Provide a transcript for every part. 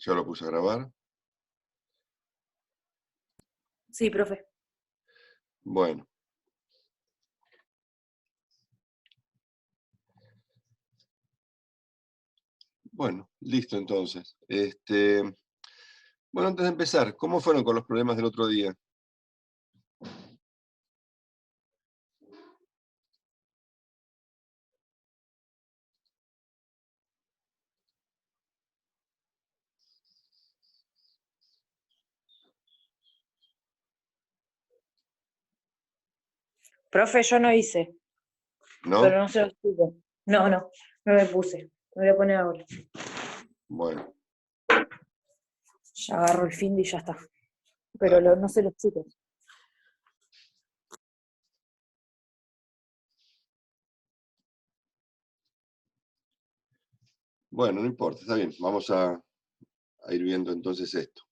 Ya lo puse a grabar. Sí, profe. Bueno. Bueno, listo entonces. Bueno, antes de empezar, ¿cómo fueron con los problemas del otro día? Profe, yo no hice, ¿No? pero no se los explico. No me puse. Me voy a poner ahora. Bueno, Ya agarro el fin y ya está. Pero no sé los chicos. bueno, no importa, está bien. Vamos a ir viendo entonces esto.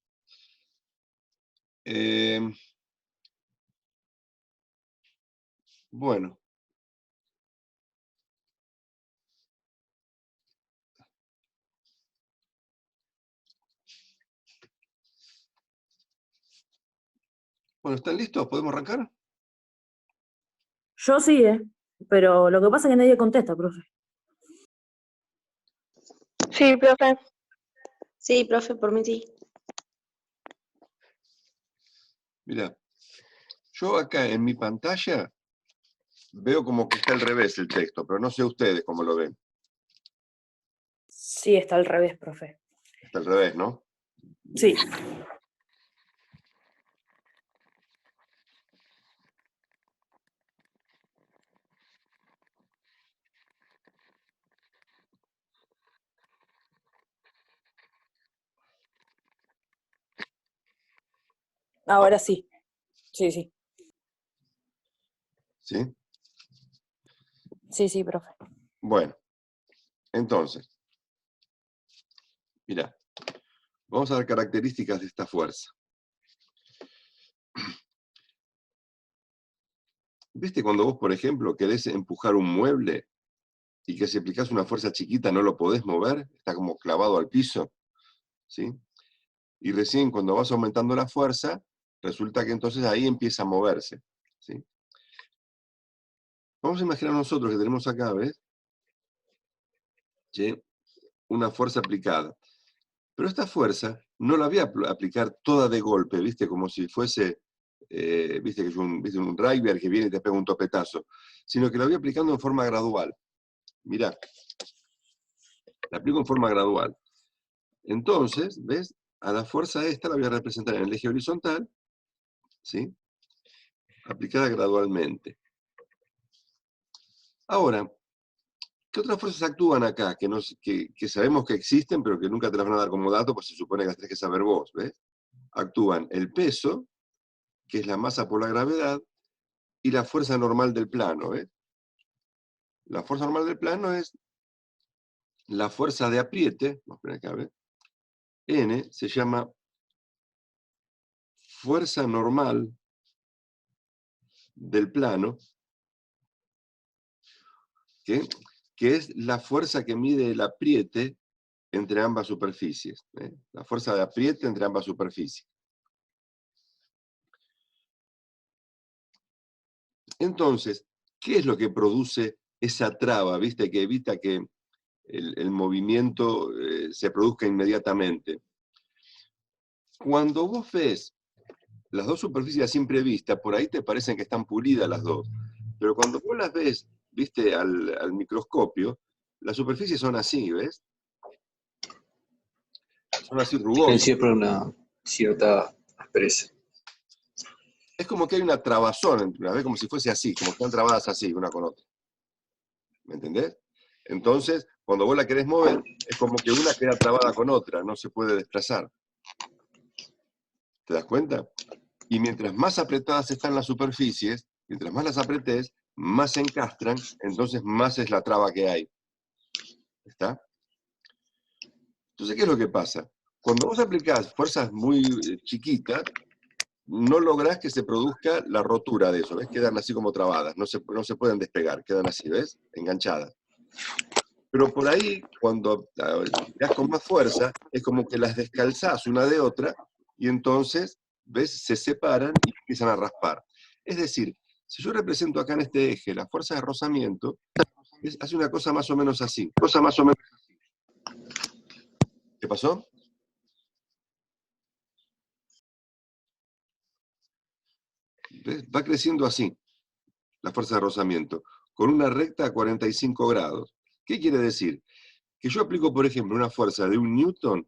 Bueno. Bueno, ¿están listos? ¿Podemos arrancar? Yo sí, pero lo que pasa es que nadie contesta, profe. Sí, profe. Sí, profe, por mí sí. Mirá, yo acá en mi pantalla veo como que está al revés el texto, pero no sé ustedes cómo lo ven. Sí, está al revés, profe. Está al revés, ¿no? Sí. Ahora sí. Sí. ¿Sí? Sí, profe. Bueno, entonces, mirá, vamos a ver características de esta fuerza. ¿Viste cuando vos, por ejemplo, querés empujar un mueble y que si aplicás una fuerza chiquita no lo podés mover? Está como clavado al piso, ¿sí? Y recién cuando vas aumentando la fuerza, resulta que entonces ahí empieza a moverse, ¿sí? Vamos a imaginar nosotros que tenemos acá, ¿ves? ¿Sí? Una fuerza aplicada. Pero esta fuerza no la voy a aplicar toda de golpe, ¿viste? Como si fuese, ¿viste? Que es un driver que viene y te pega un topetazo. Sino que la voy aplicando en forma gradual. Mirá, la aplico en forma gradual. Entonces, ¿ves? A la fuerza esta la voy a representar en el eje horizontal, ¿sí? Aplicada gradualmente. Ahora, ¿qué otras fuerzas actúan acá? Que sabemos que existen, pero que nunca te las van a dar como dato, pues se supone que las tenés que saber vos, ¿ves? Actúan el peso, que es la masa por la gravedad, y la fuerza normal del plano, ¿ves? La fuerza normal del plano es la fuerza de apriete, vamos a poner acá, ¿ves? N se llama fuerza normal del plano, que es la fuerza que mide el apriete entre ambas superficies. La fuerza de apriete entre ambas superficies. Entonces, ¿qué es lo que produce esa traba, viste, que evita que el movimiento se produzca inmediatamente? Cuando vos ves las dos superficies a simple vista, por ahí te parecen que están pulidas las dos. Pero cuando vos las ves, viste, al microscopio, las superficies son así, ¿ves? Son así Tienen rugosas. siempre una cierta aspereza. Es como que hay una trabazón entre una vez, como si fuese así, como que están trabadas así, una con otra. ¿Me entendés? Entonces, cuando vos la querés mover, es como que una queda trabada con otra, no se puede desplazar. ¿Te das cuenta? Y mientras más apretadas están las superficies, mientras más las apretés, más se encastran, entonces más es la traba que hay. ¿Está? Entonces, ¿qué es lo que pasa? Cuando vos aplicás fuerzas muy chiquitas, no lográs que se produzca la rotura de eso, ¿ves? Quedan así como trabadas, no se pueden despegar, quedan así, ¿ves? Enganchadas. Pero por ahí, cuando tirás con más fuerza, es como que las descalzás una de otra, y entonces, ¿ves? Se separan y empiezan a raspar. Es decir, si yo represento acá en este eje la fuerza de rozamiento, hace una cosa más o menos así. ¿Qué pasó? ¿Ves? Va creciendo así, la fuerza de rozamiento, con una recta a 45 grados. ¿Qué quiere decir? Que yo aplico, por ejemplo, una fuerza de 1 newton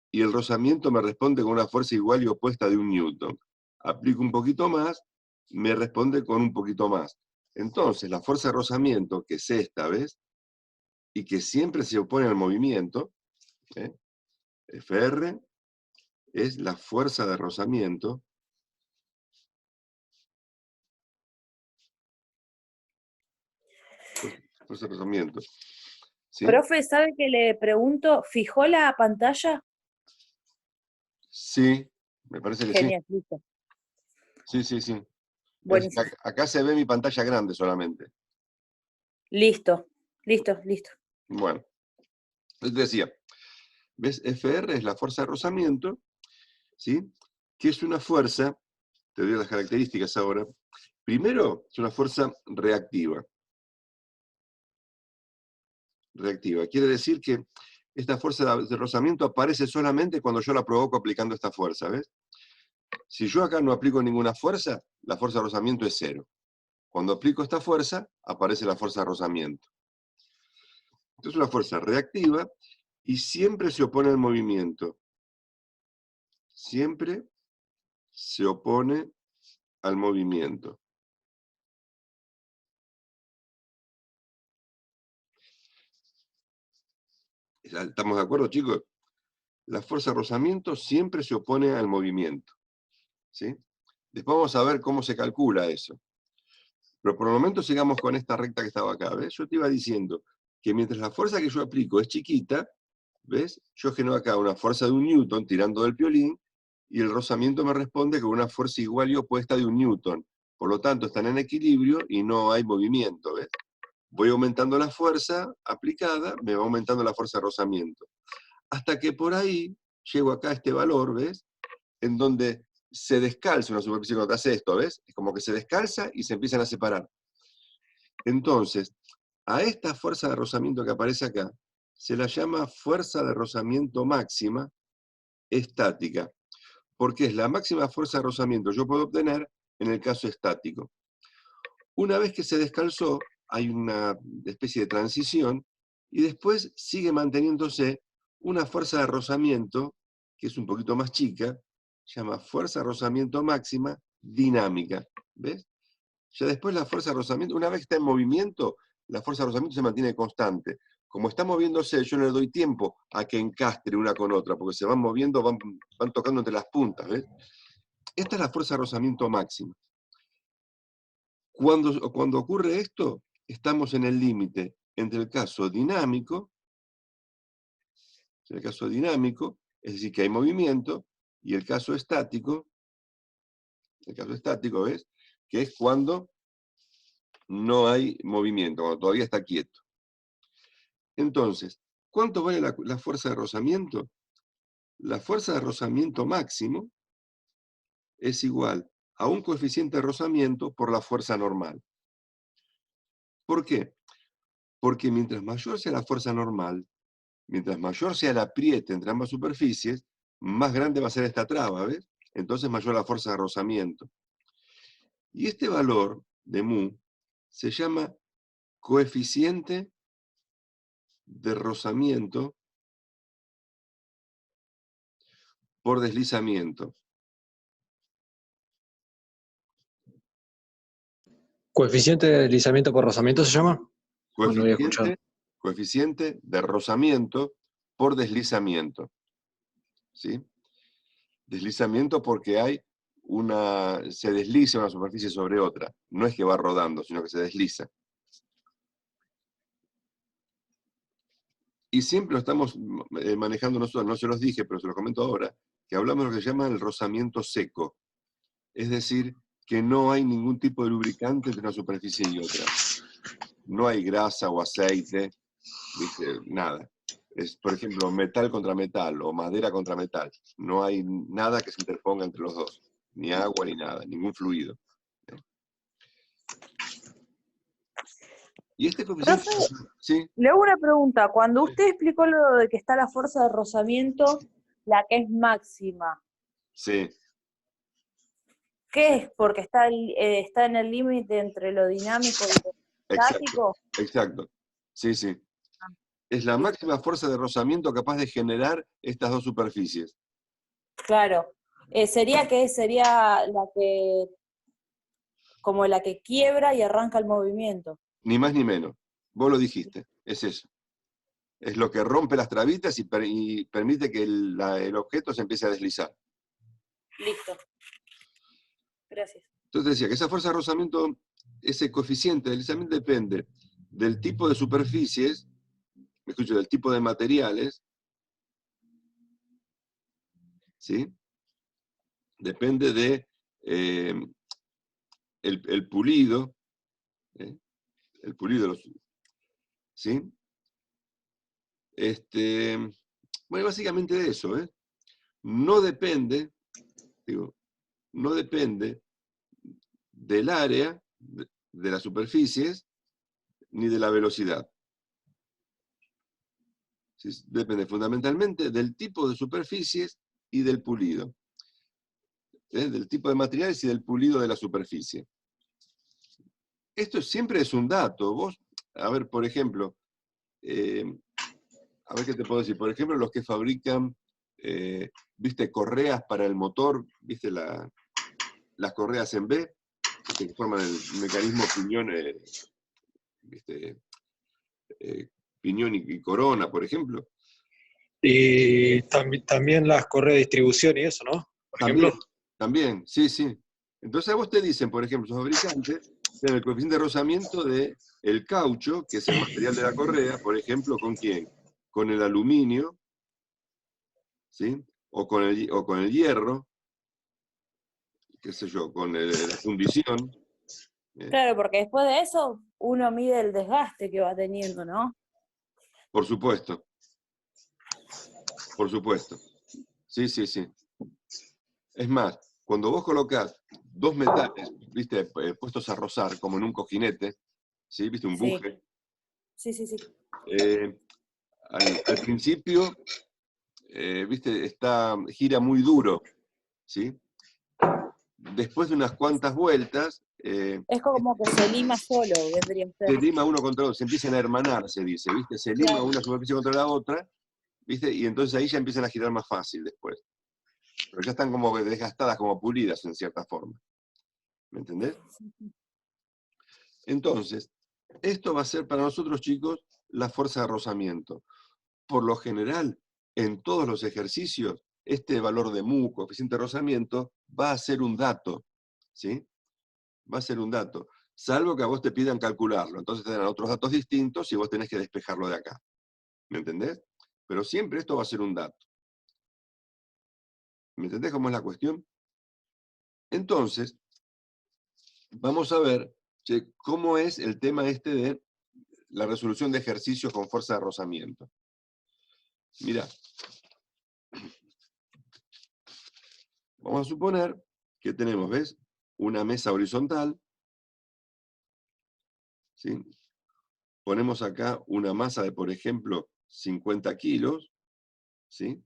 y el rozamiento me responde con una fuerza igual y opuesta de 1 newton. Aplico un poquito más, me responde con un poquito más. Entonces, la fuerza de rozamiento, que es esta, ¿ves? Y que siempre se opone al movimiento, Fr, es la fuerza de rozamiento. Fuerza de rozamiento. ¿Sí? Profe, ¿sabe que le pregunto? ¿Fijó la pantalla? Sí, me parece que Genial, listo. sí. Sí. Buenísimo. Acá se ve mi pantalla grande solamente. Listo. Bueno, yo te decía, ¿ves? Fr es la fuerza de rozamiento, ¿sí? Que es una fuerza, te doy las características ahora. Primero, es una fuerza reactiva. Reactiva. Quiere decir que esta fuerza de rozamiento aparece solamente cuando yo la provoco aplicando esta fuerza, ¿ves? Si yo acá no aplico ninguna fuerza, la fuerza de rozamiento es 0. Cuando aplico esta fuerza, aparece la fuerza de rozamiento. Entonces es una fuerza reactiva y siempre se opone al movimiento. Siempre se opone al movimiento. ¿Estamos de acuerdo, chicos? La fuerza de rozamiento siempre se opone al movimiento. ¿Sí? Después vamos a ver cómo se calcula eso. Pero por el momento sigamos con esta recta que estaba acá. ¿Ves? Yo te iba diciendo que mientras la fuerza que yo aplico es chiquita, ¿ves? Yo genero acá una fuerza de 1 newton tirando del piolín, y el rozamiento me responde con una fuerza igual y opuesta de 1 newton. Por lo tanto, están en equilibrio y no hay movimiento, ¿ves? Voy aumentando la fuerza aplicada, me va aumentando la fuerza de rozamiento. Hasta que por ahí llego acá a este valor, ¿ves? En donde se descalza una superficie cuando hace esto, ¿ves? Es como que se descalza y se empiezan a separar. Entonces, a esta fuerza de rozamiento que aparece acá, se la llama fuerza de rozamiento máxima estática, porque es la máxima fuerza de rozamiento que yo puedo obtener en el caso estático. Una vez que se descalzó, hay una especie de transición, y después sigue manteniéndose una fuerza de rozamiento, que es un poquito más chica, se llama fuerza de rozamiento máxima dinámica. ¿Ves? Ya después la fuerza de rozamiento, una vez que está en movimiento, la fuerza de rozamiento se mantiene constante. Como está moviéndose, yo no le doy tiempo a que encastre una con otra, porque se van moviendo, van tocando entre las puntas. ¿Ves? Esta es la fuerza de rozamiento máxima. Cuando ocurre esto, estamos en el límite entre el caso dinámico, es decir, que hay movimiento, y el caso estático, ¿ves? Que es cuando no hay movimiento, cuando todavía está quieto. Entonces, ¿cuánto vale la fuerza de rozamiento? La fuerza de rozamiento máximo es igual a un coeficiente de rozamiento por la fuerza normal. ¿Por qué? Porque mientras mayor sea la fuerza normal, mientras mayor sea el apriete entre ambas superficies, más grande va a ser esta traba, ¿ves? Entonces mayor la fuerza de rozamiento. Y este valor de mu se llama coeficiente de rozamiento por deslizamiento. ¿Coeficiente de deslizamiento por rozamiento se llama? No lo había escuchado. Coeficiente de rozamiento por deslizamiento. ¿Sí? Deslizamiento porque se desliza una superficie sobre otra. No es que va rodando, sino que se desliza. Y siempre lo estamos manejando nosotros, no se los dije, pero se los comento ahora, que hablamos de lo que se llama el rozamiento seco. Es decir, que no hay ningún tipo de lubricante entre una superficie y otra. No hay grasa o aceite, ¿Viste? Nada. Es, por ejemplo, metal contra metal o madera contra metal. No hay nada que se interponga entre los dos. Ni agua ni nada, ningún fluido. Y este coeficiente... Profe, Sí, le hago una pregunta. Cuando usted explicó lo de que está la fuerza de rozamiento, la que es máxima, sí, ¿qué es? Porque está en el límite entre lo dinámico y lo exacto, estático. exacto. Sí, sí. Ah, Es la listo. máxima fuerza de rozamiento capaz de generar estas dos superficies. Claro. Sería la que, como la que quiebra y arranca el movimiento. Ni más ni menos. Vos lo dijiste, es eso. Es lo que rompe las trabitas y permite que el objeto se empiece a deslizar. Listo. Gracias. Entonces decía que esa fuerza de rozamiento, ese coeficiente de deslizamiento depende del tipo de superficies, me escucho, del tipo de materiales, ¿sí? Depende de el pulido, ¿eh? El pulido, ¿sí? Bueno, básicamente de eso, ¿eh? No depende, digo, no depende del área, de las superficies, ni de la velocidad. ¿Sí? Depende fundamentalmente del tipo de superficies y del pulido. Del tipo de materiales y del pulido de la superficie. Esto siempre es un dato. Vos, a ver, por ejemplo, a ver qué te puedo decir. Por ejemplo, los que fabrican, viste, correas para el motor, viste, las correas en B, que forman el mecanismo piñón, viste, piñón y corona, por ejemplo. Y también las correas de distribución y eso, ¿no? Por También, ejemplo. también, sí, sí. Entonces a vos te dicen, por ejemplo, los fabricantes, tienen el coeficiente de rozamiento de el caucho, que es el material de la correa, por ejemplo, ¿con quién? Con el aluminio, ¿sí? O con el hierro, qué sé yo, con la fundición. Claro, porque después de eso uno mide el desgaste que va teniendo, ¿no? Por supuesto, por supuesto. Sí, sí, sí. Es más, cuando vos colocás dos metales, viste, puestos a rozar, como en un cojinete, ¿sí? Viste, un Sí, buje, sí, sí, sí. al principio, viste, gira muy duro, ¿sí? Después de unas cuantas vueltas, Es como que se lima solo, vendría a ser. se lima uno contra otro, se empiezan a hermanar, se dice, ¿viste? Se lima Claro. una superficie contra la otra, ¿viste? Y entonces ahí ya empiezan a girar más fácil después. Pero ya están como desgastadas, como pulidas en cierta forma. ¿Me entendés? Entonces, esto va a ser para nosotros, chicos, la fuerza de rozamiento. Por lo general, en todos los ejercicios, este valor de mu, coeficiente de rozamiento, va a ser un dato, ¿sí? Va a ser un dato, salvo que a vos te pidan calcularlo. Entonces te dan otros datos distintos y vos tenés que despejarlo de acá. ¿Me entendés? Pero siempre esto va a ser un dato. ¿Me entendés cómo es la cuestión? Entonces, vamos a ver, che, cómo es el tema este de la resolución de ejercicios con fuerza de rozamiento. Mirá, vamos a suponer que tenemos, ¿ves? Una mesa horizontal, ¿sí? Ponemos acá una masa de, por ejemplo, 50 kilos, ¿sí?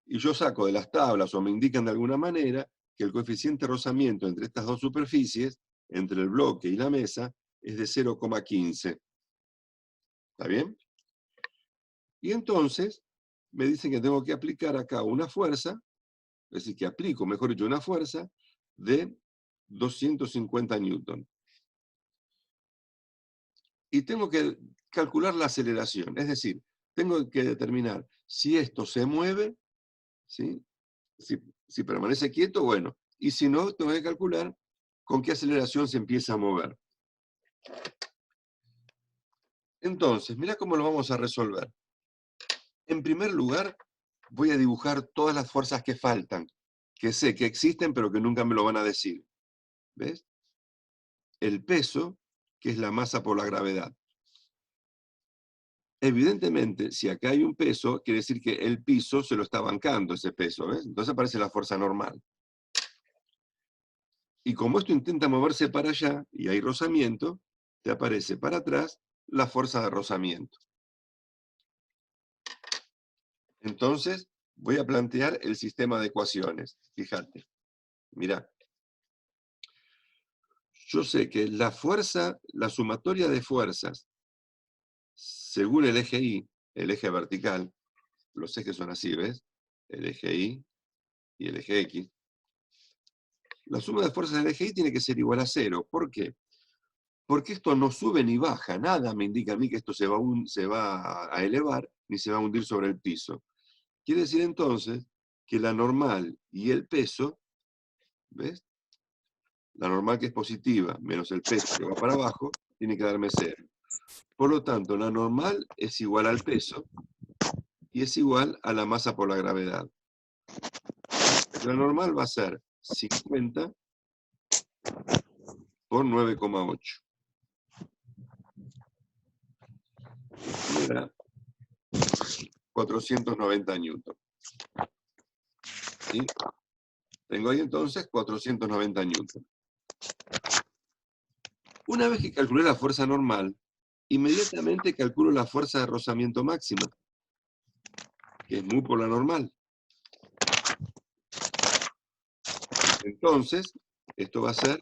Y yo saco de las tablas o me indican de alguna manera que el coeficiente de rozamiento entre estas dos superficies, entre el bloque y la mesa, es de 0,15. ¿Está bien? Y entonces me dicen que tengo que aplicar acá una fuerza, es decir, que aplico, mejor dicho, una fuerza de 250 newton. Y tengo que calcular la aceleración, es decir, tengo que determinar si esto se mueve, ¿sí? Si permanece quieto, bueno, y si no, tengo que calcular con qué aceleración se empieza a mover. Entonces, mirá cómo lo vamos a resolver. En primer lugar, voy a dibujar todas las fuerzas que faltan, que sé que existen, pero que nunca me lo van a decir. ¿Ves? El peso, que es la masa por la gravedad. Evidentemente, si acá hay un peso, quiere decir que el piso se lo está bancando ese peso, ¿ves? Entonces aparece la fuerza normal. Y como esto intenta moverse para allá, y hay rozamiento, te aparece para atrás la fuerza de rozamiento. Entonces, voy a plantear el sistema de ecuaciones. Fíjate, mirá. Yo sé que la fuerza, la sumatoria de fuerzas, según el eje Y, el eje vertical, los ejes son así, ¿ves? El eje Y y el eje X. La suma de fuerzas del eje Y tiene que ser igual a 0. ¿Por qué? Porque esto no sube ni baja. Nada me indica a mí que esto se va a elevar ni se va a hundir sobre el piso. Quiere decir entonces que la normal y el peso, ¿ves? La normal que es positiva menos el peso que va para abajo, tiene que darme 0. Por lo tanto, la normal es igual al peso y es igual a la masa por la gravedad. La normal va a ser 50 por 9,8. Me da 490 newton. ¿Sí? Tengo ahí entonces 490 newton. Una vez que calculé la fuerza normal, inmediatamente calculo la fuerza de rozamiento máxima, que es mu por la normal. Entonces, esto va a ser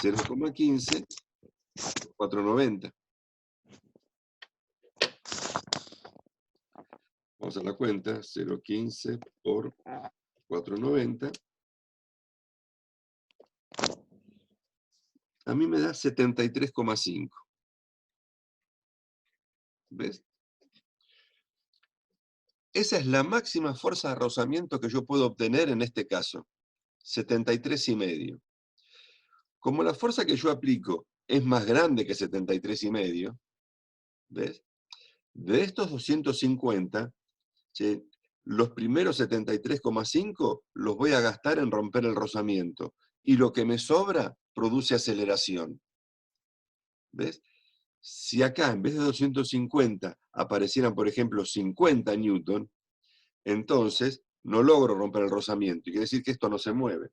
0,15 por 490. Vamos a la cuenta, 0,15 por 490. A mí me da 73,5. ¿Ves? Esa es la máxima fuerza de rozamiento que yo puedo obtener en este caso. 73,5. Como la fuerza que yo aplico es más grande que 73,5, ¿ves? De estos 250, ¿sí?, los primeros 73,5 los voy a gastar en romper el rozamiento. Y lo que me sobra produce aceleración. ¿Ves? Si acá en vez de 250 aparecieran, por ejemplo, 50 newton, entonces no logro romper el rozamiento. Y quiere decir que esto no se mueve.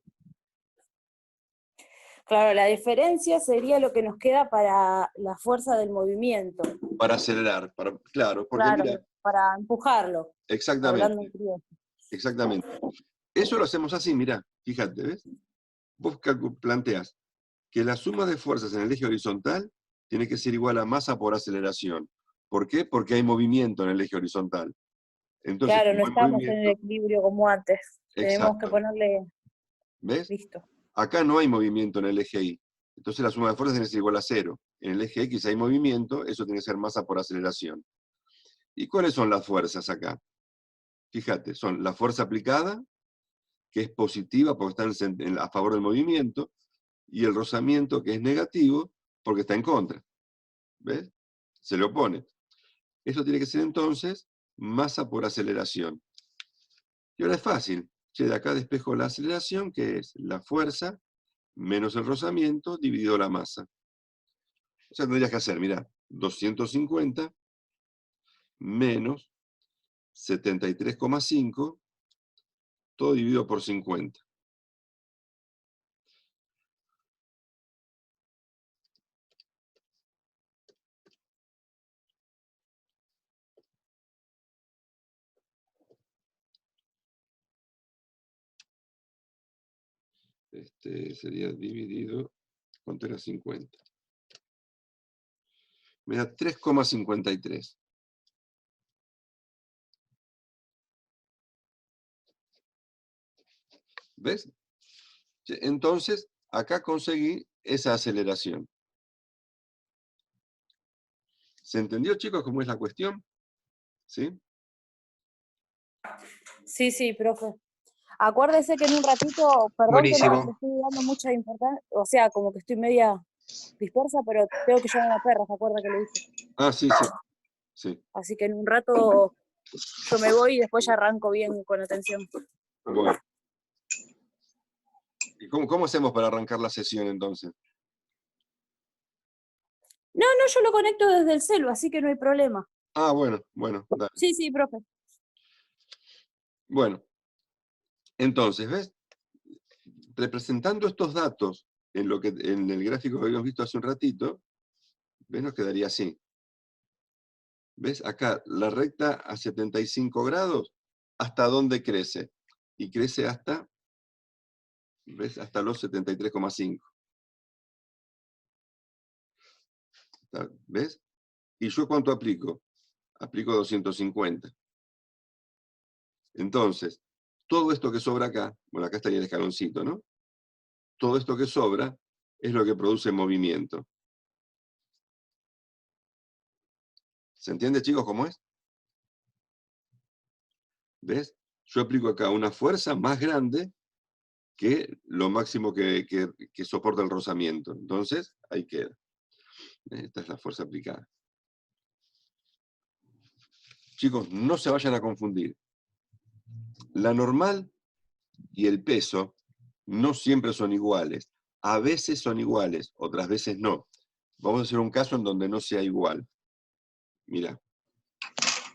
Claro, la diferencia sería lo que nos queda para la fuerza del movimiento. Para acelerar, claro, porque Claro, mira, para empujarlo, hablando en exactamente, criollo. exactamente. Eso lo hacemos así, mira, fíjate, ¿ves? Vos planteás que la suma de fuerzas en el eje horizontal tiene que ser igual a masa por aceleración. ¿Por qué? Porque hay movimiento en el eje horizontal. Entonces, Claro, no como hay estamos en el movimiento, equilibrio como antes. Tenemos que exacto, ponerle, ¿ves? listo. Acá no hay movimiento en el eje Y. Entonces la suma de fuerzas tiene que ser igual a 0. En el eje X hay movimiento, eso tiene que ser masa por aceleración. ¿Y cuáles son las fuerzas acá? Fíjate, son la fuerza aplicada, que es positiva porque está a favor del movimiento, y el rozamiento, que es negativo porque está en contra. ¿Ves? Se le opone. Eso tiene que ser entonces masa por aceleración. Y ahora es fácil. Che, de acá despejo la aceleración, que es la fuerza menos el rozamiento dividido la masa. O sea, tendrías que hacer, mirá, 250 menos 73,5, todo dividido por 50. Sería dividido, ¿cuánto era 50? Me da 3,53. ¿Ves? Entonces, acá conseguí esa aceleración. ¿Se entendió, chicos, cómo es la cuestión? ¿Sí? Sí, sí, profe. Acuérdese que en un ratito, perdón que no le Buenísimo. estoy dando mucha importancia, o sea, como que estoy media dispersa, pero tengo que llevar a la perra, ¿se acuerda que le dije? Ah, sí, sí. Sí. Así que en un rato yo me voy y después ya arranco bien con atención. Bueno. ¿Y cómo hacemos para arrancar la sesión entonces? No, yo lo conecto desde el celu, así que no hay problema. Ah, bueno, dale. Sí, sí, profe. Bueno, entonces, ¿ves? Representando estos datos en el gráfico que habíamos visto hace un ratito, ¿ves? Nos quedaría así. ¿Ves? Acá, la recta a 75 grados, ¿hasta dónde crece? Y crece hasta, ¿ves? Hasta los 73,5. ¿Ves? ¿Y yo cuánto aplico? Aplico 250. Entonces, todo esto que sobra acá, bueno, acá estaría el escaloncito, ¿no? Todo esto que sobra es lo que produce movimiento. ¿Se entiende, chicos, cómo es? ¿Ves? Yo aplico acá una fuerza más grande que lo máximo que soporta el rozamiento. Entonces, ahí queda. Esta es la fuerza aplicada. Chicos, no se vayan a confundir. La normal y el peso no siempre son iguales. A veces son iguales, otras veces no. Vamos a hacer un caso en donde no sea igual. Mira.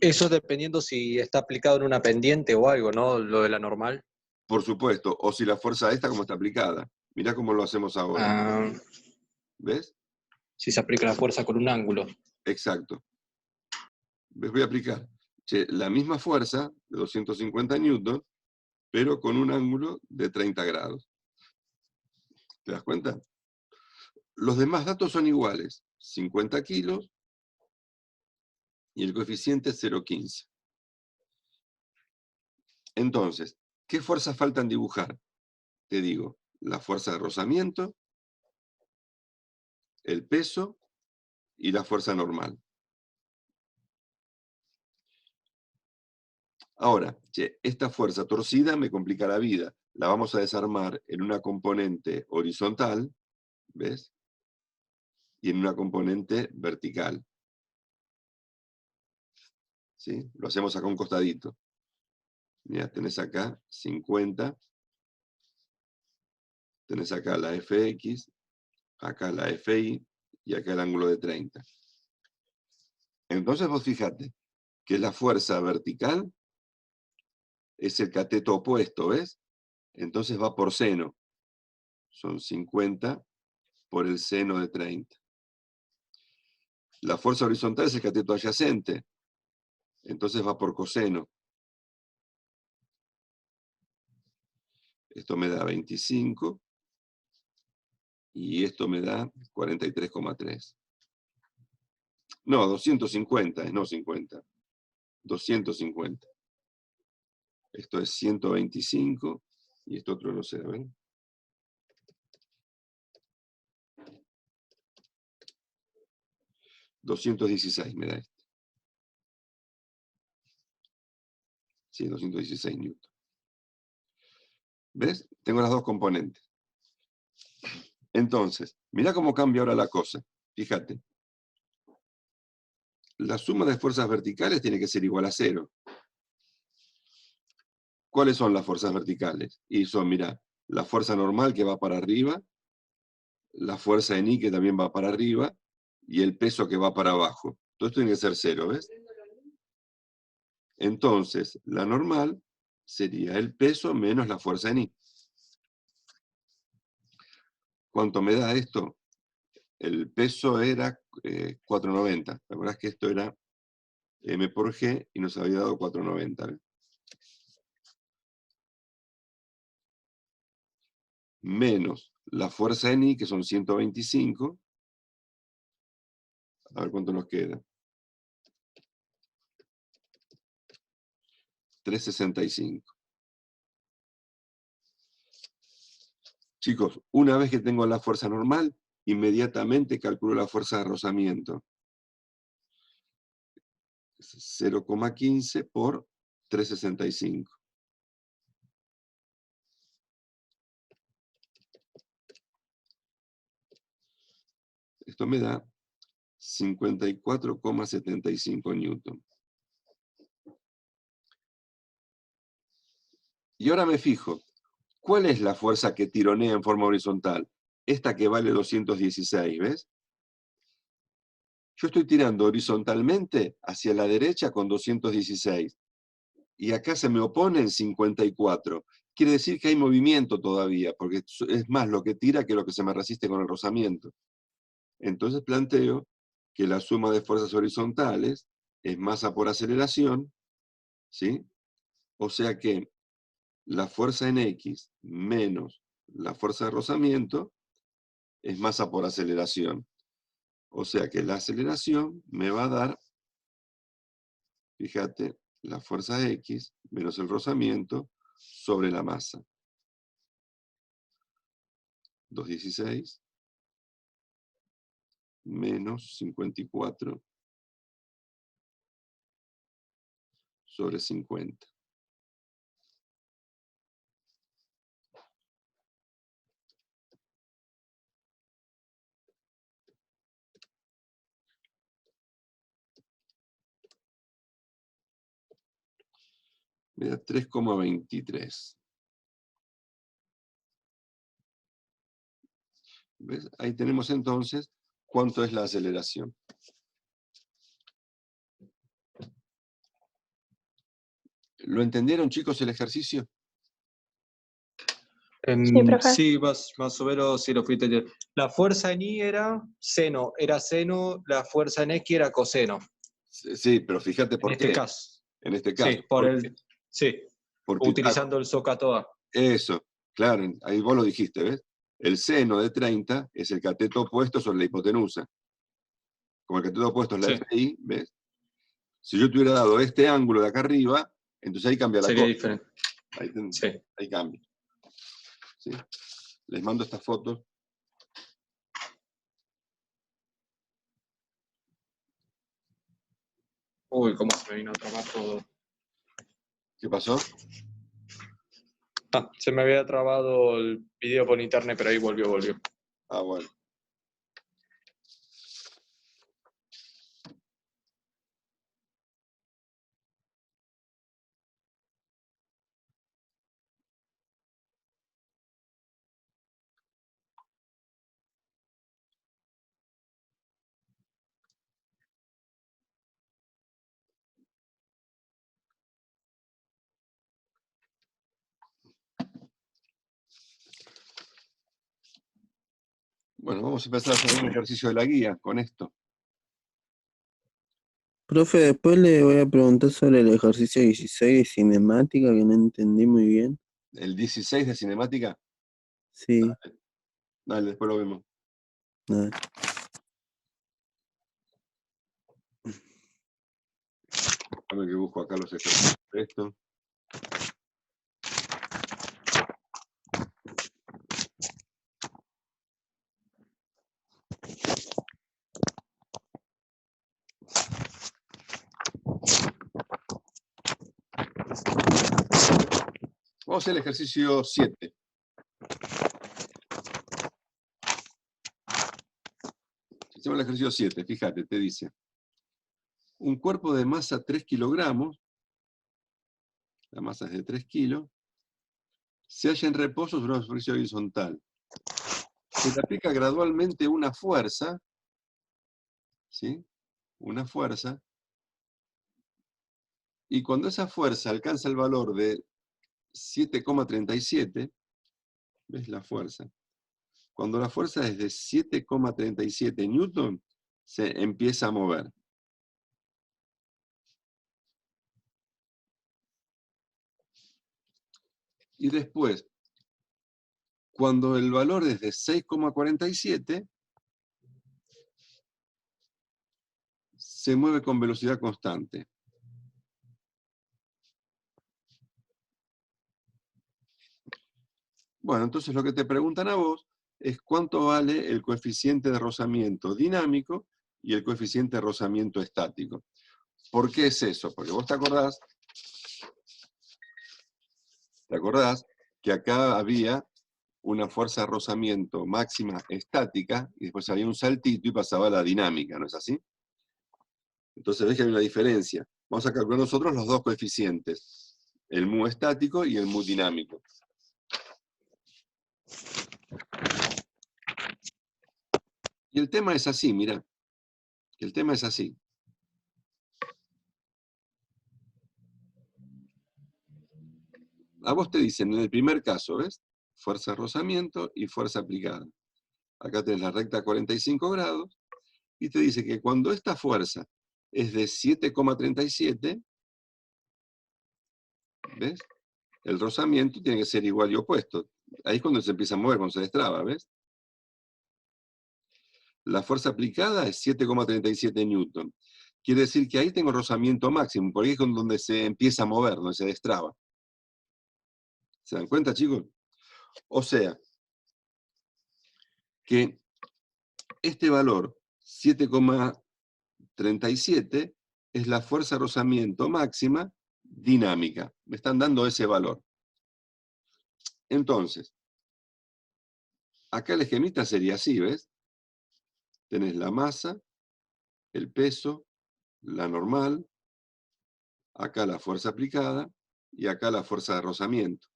Eso dependiendo si está aplicado en una pendiente o algo, ¿no? Lo de la normal. Por supuesto, o si la fuerza esta como está aplicada. Mirá cómo lo hacemos ahora. Ah, ¿Ves? si se aplica la fuerza con un ángulo. Exacto. ¿Ves? Voy a aplicar la misma fuerza de 250 newton, pero con un ángulo de 30 grados. ¿Te das cuenta? Los demás datos son iguales. 50 kilos y el coeficiente es 0,15. Entonces, ¿qué fuerzas faltan dibujar? Te digo, la fuerza de rozamiento, el peso y la fuerza normal. Ahora, esta fuerza torcida me complica la vida. La vamos a desarmar en una componente horizontal, ¿ves? Y en una componente vertical. ¿Sí? Lo hacemos acá un costadito. Mira, tenés acá 50, tenés acá la FX, acá la FI y acá el ángulo de 30. Entonces vos fíjate que la fuerza vertical es el cateto opuesto, ¿ves? Entonces va por seno. Son 50 por el seno de 30. La fuerza horizontal es el cateto adyacente. Entonces va por coseno. Esto me da 25. Y esto me da 43,3. No, 250, no 50. 250. Esto es 125. Y esto otro no sé, ¿ven? 216 me da esto. Sí, 216 newton. ¿Ves? Tengo las dos componentes. Entonces, mira cómo cambia ahora la cosa. Fíjate. La suma de fuerzas verticales tiene que ser igual a 0. ¿Cuáles son las fuerzas verticales? Y son, mira, la fuerza normal que va para arriba, la fuerza en I que también va para arriba, y el peso que va para abajo. Todo esto tiene que ser 0, ¿ves? Entonces, la normal sería el peso menos la fuerza en I. ¿Cuánto me da esto? El peso era 490. ¿Te acuerdas que esto era M por G y nos había dado 490? ¿Ves? Menos la fuerza en I, que son 125. A ver cuánto nos queda. 365. Chicos, una vez que tengo la fuerza normal, inmediatamente calculo la fuerza de rozamiento. 0,15 por 365. Esto me da 54,75 newton. Y ahora me fijo, ¿cuál es la fuerza que tironea en forma horizontal? Esta que vale 216, ¿ves? Yo estoy tirando horizontalmente hacia la derecha con 216. Y acá se me opone en 54. Quiere decir que hay movimiento todavía, porque es más lo que tira que lo que se me resiste con el rozamiento. Entonces planteo que la suma de fuerzas horizontales es masa por aceleración, ¿sí? O sea que la fuerza en X menos la fuerza de rozamiento es masa por aceleración. O sea que la aceleración me va a dar, fíjate, la fuerza X menos el rozamiento sobre la masa. 216 menos 54 sobre 50. Me da 3,23. ¿Ves? Ahí tenemos entonces cuánto es la aceleración. ¿Lo entendieron, chicos, el ejercicio? Sí, profe. Sí, más o menos sí lo fui entendiendo. La fuerza en Y era seno, la fuerza en X era coseno, Sí, pero fíjate en por este qué. caso. En este caso. Sí, sí, Porque utilizando el SOHCAHTOA. eso, claro, ahí vos lo dijiste, ¿ves? El seno de 30 es el cateto opuesto sobre la hipotenusa. Como el cateto opuesto es la Sí, FI, ¿ves? Si yo te hubiera dado este ángulo de acá arriba, entonces ahí cambia la sería cosa. diferente. Ahí, Sí. ahí cambia. ¿Sí? Les mando estas fotos. Uy, cómo se me vino a trabar todo. ¿Qué pasó? Ah, se me había trabado el video por internet, pero ahí volvió. Ah, bueno. Bueno, vamos a empezar a hacer un ejercicio de la guía con esto. Profe, después le voy a preguntar sobre el ejercicio 16 de cinemática que no entendí muy bien. El 16 de cinemática. Sí, Dale, después lo vemos. nada. Déjame que busco acá los ejercicios de esto. Vamos a hacer el ejercicio 7. Hacemos el ejercicio 7, fíjate, te dice. Un cuerpo de masa 3 kilogramos, la masa es de 3 kilos, se halla en reposo sobre una superficie horizontal. Se le aplica gradualmente una fuerza, ¿sí? Una fuerza, y cuando esa fuerza alcanza el valor de 7,37, ¿ves la fuerza? Cuando la fuerza es de 7,37 newton, se empieza a mover. Y después, cuando el valor es de 6,47, se mueve con velocidad constante. Bueno, entonces lo que te preguntan a vos es cuánto vale el coeficiente de rozamiento dinámico y el coeficiente de rozamiento estático. ¿Por qué es eso? Porque vos te acordás que acá había una fuerza de rozamiento máxima estática y después había un saltito y pasaba a la dinámica, ¿no es así? Entonces ves que hay una diferencia. Vamos a calcular nosotros los dos coeficientes, el mu estático y el mu dinámico. Y el tema es así, mira. Que el tema es así. A vos te dicen, en el primer caso, ¿ves? Fuerza de rozamiento y fuerza aplicada. Acá tenés la recta a 45 grados, y te dice que cuando esta fuerza es de 7,37, ¿ves? El rozamiento tiene que ser igual y opuesto. Ahí es cuando se empieza a mover, cuando se destraba, ¿ves? La fuerza aplicada es 7,37 newton. Quiere decir que ahí tengo rozamiento máximo, porque ahí es donde se empieza a mover, donde se destraba. ¿Se dan cuenta, chicos? O sea, que este valor, 7,37, es la fuerza de rozamiento máxima dinámica. Me están dando ese valor. Entonces, acá el esquemita sería así, ¿ves? Tenés la masa, el peso, la normal, acá la fuerza aplicada y acá la fuerza de rozamiento.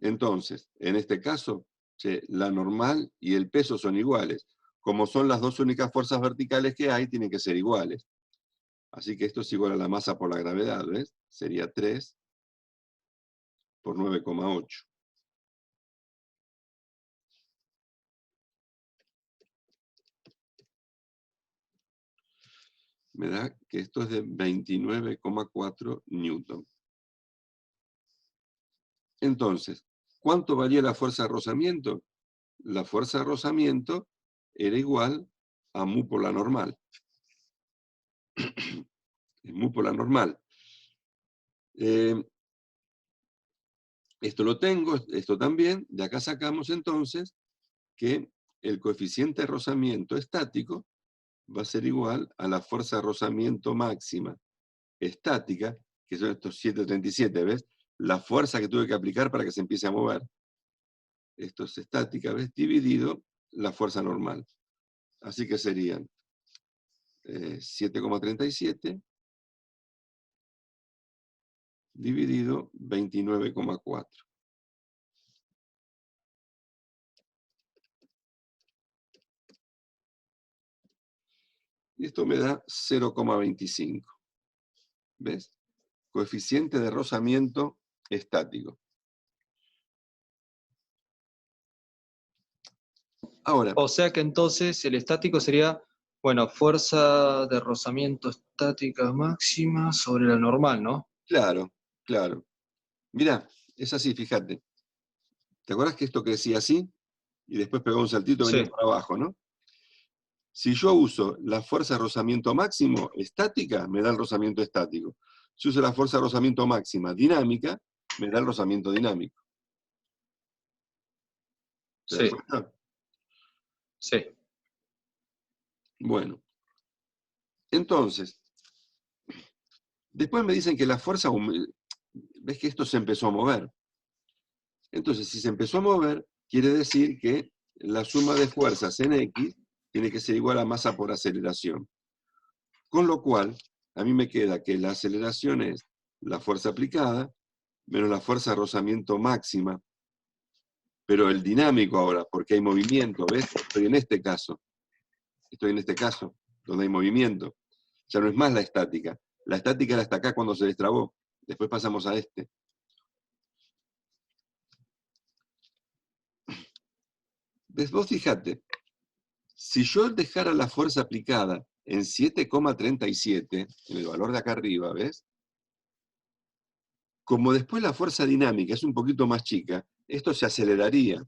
Entonces, en este caso, la normal y el peso son iguales. Como son las dos únicas fuerzas verticales que hay, tienen que ser iguales. Así que esto es igual a la masa por la gravedad, ¿ves? Sería 3 por 9,8. Me da que esto es de 29,4 newton. Entonces, ¿cuánto valía la fuerza de rozamiento? La fuerza de rozamiento era igual a mu por la normal. Es mu por la normal. Esto lo tengo, esto también. De acá sacamos entonces que el coeficiente de rozamiento estático va a ser igual a la fuerza de rozamiento máxima estática, que son estos 737, ¿ves? La fuerza que tuve que aplicar para que se empiece a mover. Esto es estática, ¿ves? Dividido la fuerza normal. Así que serían 7,37 dividido 29,4. Y esto me da 0,25. ¿Ves? Coeficiente de rozamiento estático. Ahora, O sea que entonces el estático sería, bueno, fuerza de rozamiento estática máxima sobre la normal, ¿no? claro, claro. Mirá, es así, fíjate. ¿Te acuerdas que esto crecía así? Y después pegó un saltito y venía Sí. para abajo, ¿no? Si yo uso la fuerza de rozamiento máximo estática, me da el rozamiento estático. Si uso la fuerza de rozamiento máxima dinámica, me da el rozamiento dinámico. ¿Te das Sí, cuenta? sí. Bueno, entonces, después me dicen que la fuerza, ves que esto se empezó a mover. Entonces, si se empezó a mover, quiere decir que la suma de fuerzas en X tiene que ser igual a masa por aceleración. Con lo cual, a mí me queda que la aceleración es la fuerza aplicada menos la fuerza de rozamiento máxima, pero el dinámico ahora, porque hay movimiento, ¿ves? Estoy en este caso, donde hay movimiento. Ya no es más la estática. La estática era hasta acá cuando se destrabó. Después pasamos a este. ¿Ves? Vos fíjate, si yo dejara la fuerza aplicada en 7,37, en el valor de acá arriba, ¿ves? Como después la fuerza dinámica es un poquito más chica, esto se aceleraría.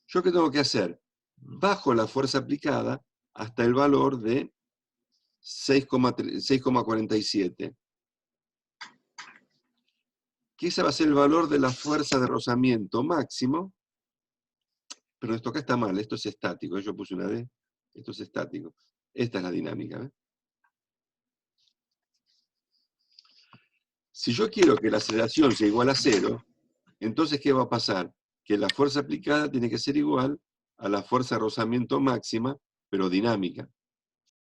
¿Yo qué tengo que hacer? Bajo la fuerza aplicada hasta el valor de 6,47. Que ese va a ser el valor de la fuerza de rozamiento máximo, pero esto acá está mal, esto es estático. Yo puse una D, esto es estático. Esta es la dinámica. ¿Ves? Si yo quiero que la aceleración sea igual a 0, entonces ¿qué va a pasar? Que la fuerza aplicada tiene que ser igual a la fuerza de rozamiento máxima, pero dinámica.